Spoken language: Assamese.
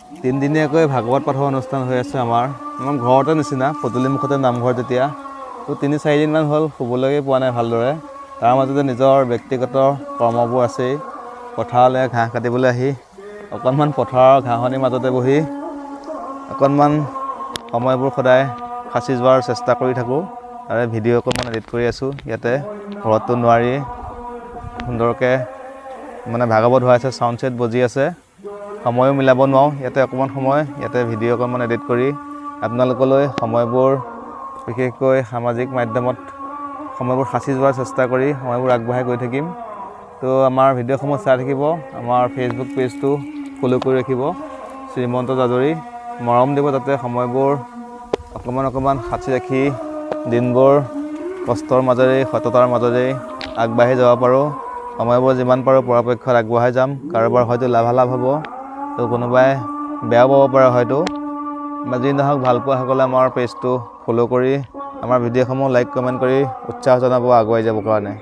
তিনিদিনীয়াকৈ ভাগৱত পাঠৰ অনুষ্ঠান হৈ আছে আমাৰ ঘৰতে নিচিনা পদূলিমুখতে নামঘৰ যেতিয়া তো 3-4 দিনমান হ'ল শুবলৈকে পোৱা নাই ভালদৰে তাৰ মাজতে নিজৰ ব্যক্তিগত কৰ্মবোৰ আছেই পথাৰলৈ ঘাঁহ কাটিবলৈ আহি অকণমান পথাৰৰ ঘাঁহনিৰ মাজতে বহি অকণমান সময়বোৰ সদায় সাঁচি যোৱাৰ চেষ্টা কৰি থাকোঁ আৰু ভিডিঅ' অকণমান এডিট কৰি আছোঁ ইয়াতে ঘৰততো নোৱাৰি সুন্দৰকৈ মানে ভাগৱত হৈ আছে চাউণ্ড ছেট বজি আছে সময়ো মিলাব নোৱাৰোঁ ইয়াতে অকণমান সময় ইয়াতে ভিডিঅ' অকণমান এডিট কৰি আপোনালোকলৈ সময়বোৰ বিশেষকৈ সামাজিক মাধ্যমত সময়বোৰ সাঁচি যোৱাৰ চেষ্টা কৰি সময়বোৰ আগবঢ়াই গৈ থাকিম তো আমাৰ ভিডিঅ'সমূহ চাই থাকিব আমাৰ ফেচবুক পেজটো ফ'ল' কৰি ৰাখিব শ্ৰীমন্ত জাজৰি মৰম দিব যাতে সময়বোৰ অকণমান সাঁচি ৰাখি দিনবোৰ কষ্টৰ মাজেৰে সততাৰ মাজেৰে আগবাঢ়ি যাব পাৰোঁ সময়বোৰ যিমান পাৰোঁ পৰাপক্ষত আগবঢ়াই যাম কাৰোবাৰ হয়তো লাভালাভ হ'ব তো কোনোবাই বেয়াও পাব পাৰে হয়তো বা যি নহওক ভালপোৱাসকলে আমাৰ পেজটো ফ'ল' কৰি আমাৰ ভিডিঅ'সমূহ লাইক কমেণ্ট কৰি উৎসাহ জনাব আগুৱাই যাবৰ কাৰণে